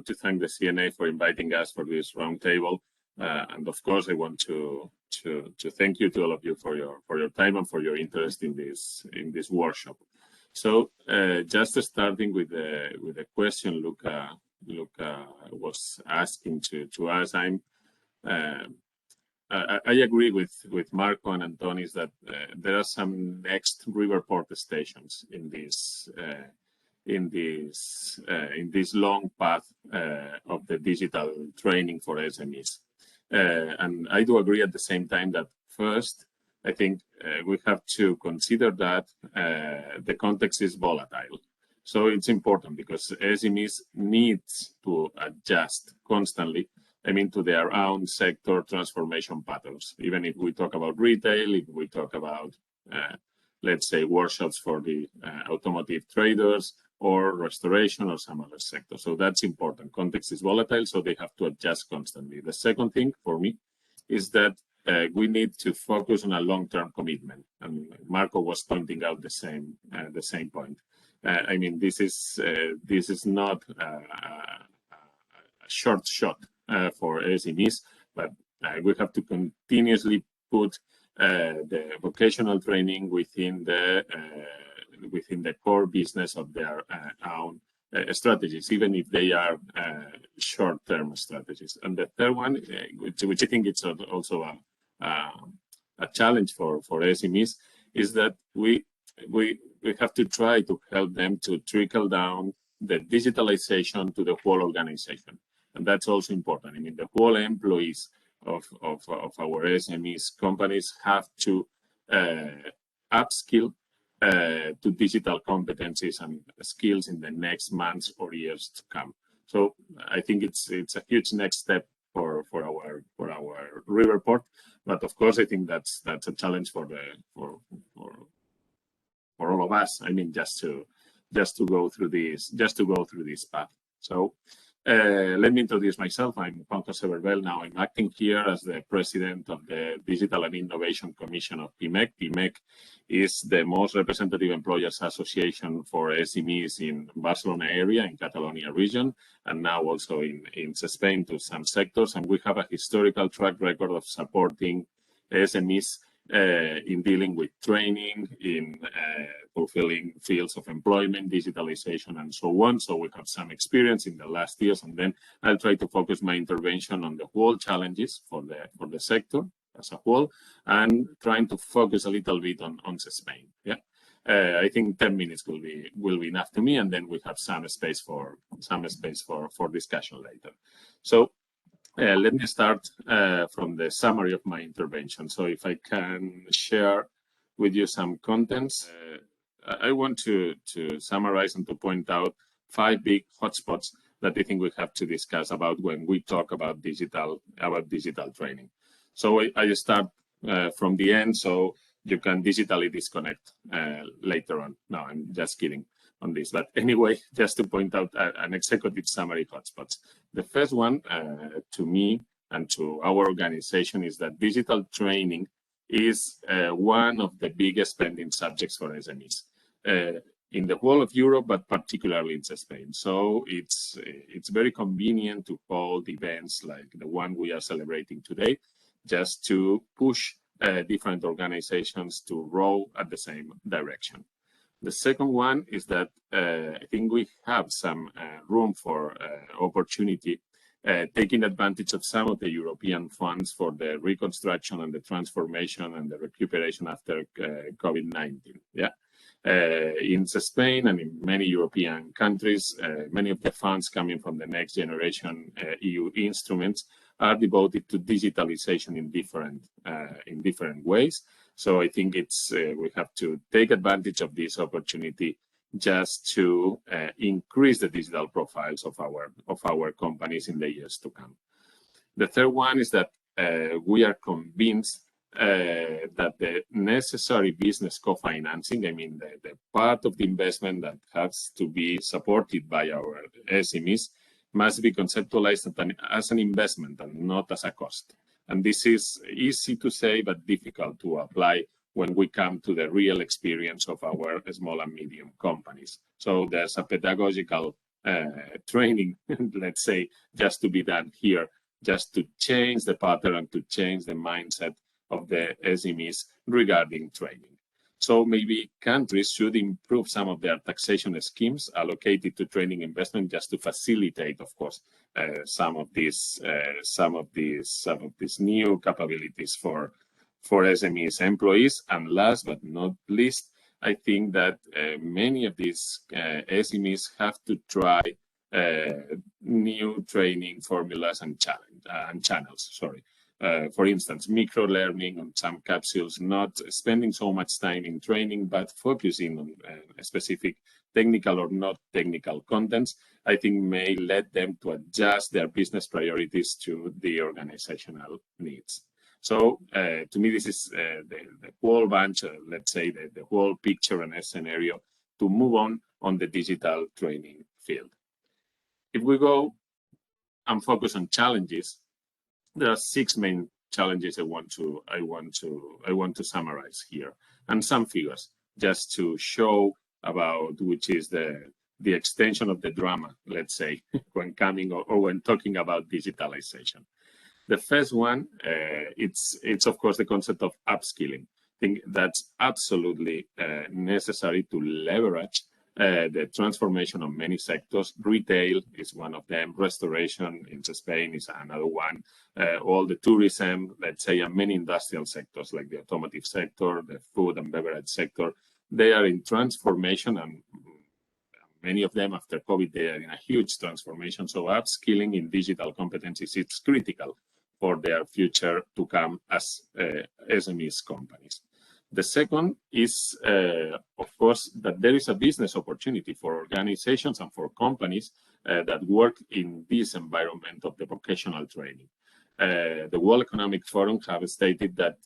want to thank the CNA for inviting us for this roundtable, and of course, I want to thank you to all of you for your time and for your interest in this workshop. So, just starting with the question Luca was asking to us, I agree with Marco and Antonis that there are some next river port stations in this long path of the digital training for SMEs. And I do agree at the same time that first, I think we have to consider that the context is volatile. So it's important because SMEs need to adjust constantly, to their own sector transformation patterns. Even if we talk about retail, if we talk about, let's say, workshops for the automotive traders or restoration or some other sector. So that's important. Context is volatile, so they have to adjust constantly. The second thing for me is that we need to focus on a long-term commitment. And Marco was pointing out the same point. This is not a short shot for SMEs, but we have to continuously put the vocational training within the core business of their own strategies, even if they are short-term strategies. And the third one, which I think it's also a challenge for SMEs, is that we have to try to help them to trickle down the digitalization to the whole organization. And that's also important. The whole employees of our SMEs companies have to upskill to digital competencies and skills in the next months or years to come. So I think it's a huge next step for our river port. But of course, I think that's a challenge for all of us. Just to go through this path. So let me introduce myself. I'm Juan Berbel. Now I'm acting here as the president of the Digital and Innovation Commission of PIMEC. PIMEC is the most representative employers association for SMEs in Barcelona area, in Catalonia region, and now also in Spain to some sectors. And we have a historical track record of supporting SMEs in dealing with training, in fulfilling fields of employment, digitalization, and so on. So we have some experience in the last years, and then I'll try to focus my intervention on the whole challenges for the sector as a whole, and trying to focus a little bit on Spain. Yeah, I think 10 minutes will be enough to me, and then we have some space for discussion later. So. Let me start from the summary of my intervention. So if I can share with you some contents, I want to summarize and to point out 5 big hotspots that I think we have to discuss about when we talk about digital training. So I start from the end, so you can digitally disconnect later on. No, I'm just kidding on this. But anyway, just to point out an executive summary hotspots. The first one to me and to our organization is that digital training is one of the biggest spending subjects for SMEs in the whole of Europe, but particularly in Spain. So it's very convenient to hold events like the one we are celebrating today, just to push different organizations to row at the same direction. The second one is that I think we have some room for opportunity, taking advantage of some of the European funds for the reconstruction and the transformation and the recuperation after COVID-19. Yeah, in Spain and in many European countries, many of the funds coming from the Next Generation EU instruments are devoted to digitalization in different ways. So I think we have to take advantage of this opportunity just to increase the digital profiles of our companies in the years to come. The third one is that we are convinced that the necessary business co-financing, the part of the investment that has to be supported by our SMEs, must be conceptualized as an investment and not as a cost. And this is easy to say, but difficult to apply when we come to the real experience of our small and medium companies. So there's a pedagogical training, let's say, just to be done here, just to change the pattern, to change the mindset of the SMEs regarding training. So maybe countries should improve some of their taxation schemes allocated to training investment, just to facilitate, of course, some of these new capabilities for SMEs employees. And last but not least, I think that many of these SMEs have to try new training formulas and channels. Sorry. For instance, micro-learning on some capsules, not spending so much time in training, but focusing on specific technical or not technical contents, I think may lead them to adjust their business priorities to the organizational needs. So to me, this is the whole bunch, let's say the whole picture and a scenario to move on the digital training field. If we go and focus on challenges, there are 6 main challenges I want to summarize here, and some figures just to show about which is the extension of the drama, let's say, when coming or when talking about digitalization. The first one, it's of course the concept of upskilling. I think that's absolutely necessary to leverage the transformation of many sectors. Retail is one of them. Restoration in Spain is another one. All the tourism, let's say, and many industrial sectors like the automotive sector, the food and beverage sector, they are in transformation, and many of them after COVID, they are in a huge transformation. So upskilling in digital competencies is critical for their future to come as SMEs companies. The second is, of course, that there is a business opportunity for organizations and for companies that work in this environment of the vocational training. The World Economic Forum have stated that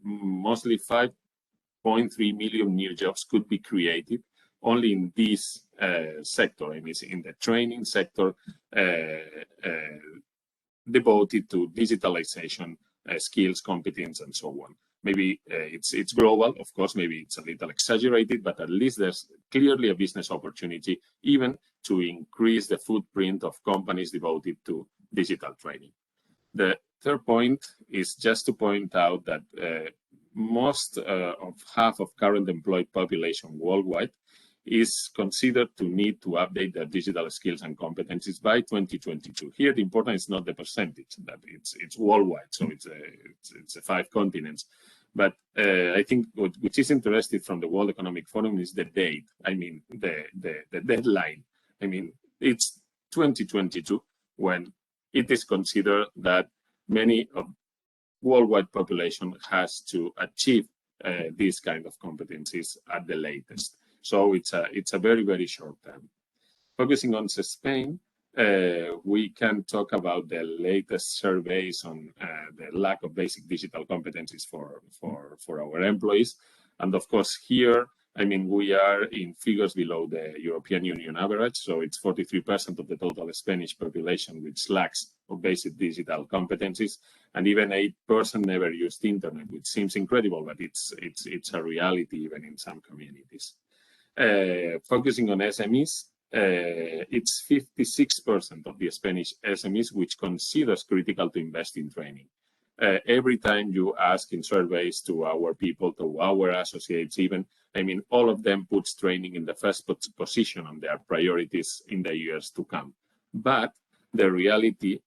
mostly 5.3 million new jobs could be created only in this sector, I mean, in the training sector devoted to digitalization, skills, competence, and so on. Maybe it's global, of course, maybe it's a little exaggerated, but at least there's clearly a business opportunity even to increase the footprint of companies devoted to digital training. The third point is just to point out that most of half of current employed population worldwide is considered to need to update their digital skills and competencies by 2022. Here, the important is not the percentage, that it's worldwide, so it's 5 continents. But I think which is interesting from the World Economic Forum is the date. I mean, the deadline. I mean, it's 2022 when it is considered that many of worldwide population has to achieve these kind of competencies at the latest. So it's a very, very short term. Focusing on Spain, we can talk about the latest surveys on the lack of basic digital competencies for our employees. And of course, here, I mean, we are in figures below the European Union average. So it's 43% of the total Spanish population which lacks of basic digital competencies, and even 8% never used internet, which seems incredible, but it's a reality even in some communities. Focusing on SMEs, it's 56% of the Spanish SMEs which considers critical to invest in training. Every time you ask in surveys to our people, to our associates even, I mean, all of them puts training in the first position on their priorities in the years to come. But the reality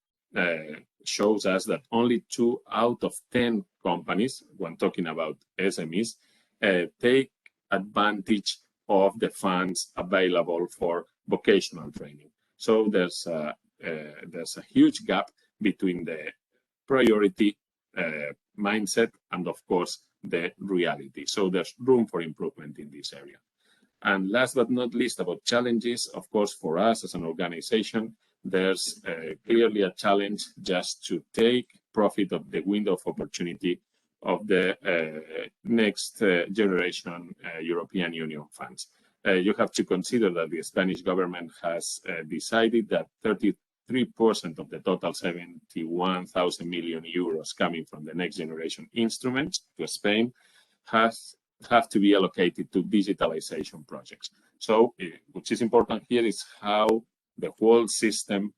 shows us that only 2 out of 10 companies, when talking about SMEs, take advantage of the funds available for vocational training. So there's a huge gap between the priority mindset and, of course, the reality. So there's room for improvement in this area. And last but not least, about challenges, of course, for us as an organization, there's clearly a challenge just to take profit of the window of opportunity of the next generation European Union funds. You have to consider that the Spanish government has decided that 33% of the total 71,000 million euros coming from the next generation instruments to Spain have to be allocated to digitalization projects. So, which is important here is how the whole system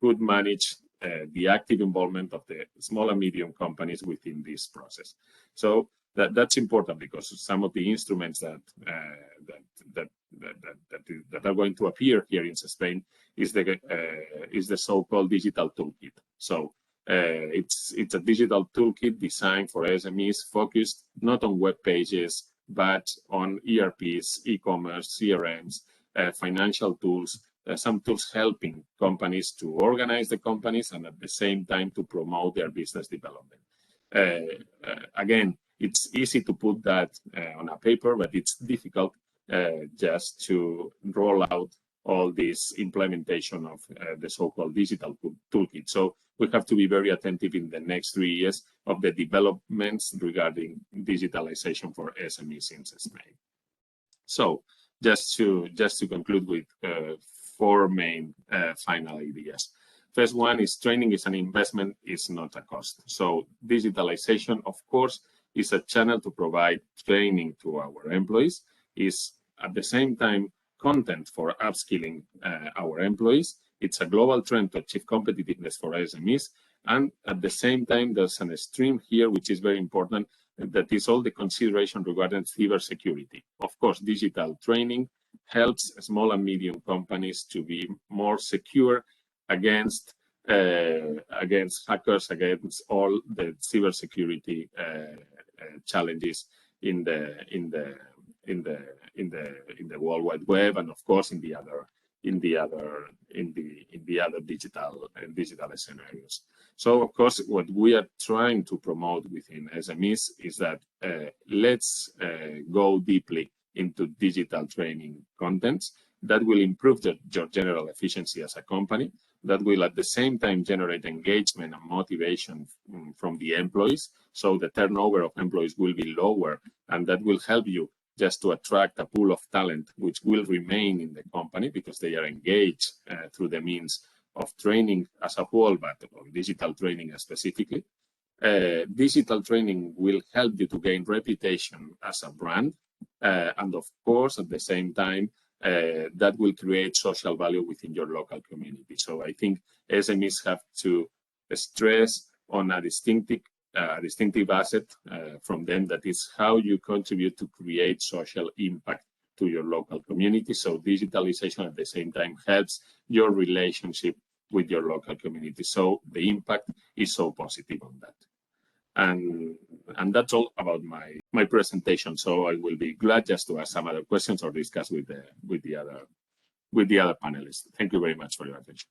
could manage the active involvement of the small and medium companies within this process. So that's important, because some of the instruments that are going to appear here in Spain is the so-called digital toolkit. So it's a digital toolkit designed for SMEs, focused not on web pages but on ERPs, e-commerce, CRMs, financial tools, some tools helping companies to organize the companies and at the same time to promote their business development. Again, it's easy to put that on a paper, but it's difficult just to roll out all this implementation of the so-called digital toolkit. So we have to be very attentive in the next 3 years of the developments regarding digitalization for SMEs in Spain. So just to conclude with 4 main final ideas. First one is training is an investment, is not a cost. So digitalization, of course, is a channel to provide training to our employees, is at the same time content for upskilling our employees. It's a global trend to achieve competitiveness for SMEs. And at the same time, there's an stream here, which is very important, that is all the consideration regarding cybersecurity. Of course, digital training helps small and medium companies to be more secure against hackers, against all the cybersecurity challenges in the World Wide Web, and of course in the other digital scenarios. So of course, what we are trying to promote within SMEs is that let's go deeply into digital training contents that will improve your general efficiency as a company, that will at the same time generate engagement and motivation from the employees, so the turnover of employees will be lower, and that will help you just to attract a pool of talent which will remain in the company because they are engaged through the means of training as a whole, but on digital training specifically. Digital training will help you to gain reputation as a brand, and of course, at the same time, that will create social value within your local community. So I think SMEs have to stress on a distinctive asset from them, that is how you contribute to create social impact to your local community. So digitalization at the same time helps your relationship with your local community. So the impact is so positive on that. And that's all about my presentation. So I will be glad just to ask some other questions or discuss with the other panelists. Thank you very much for your attention.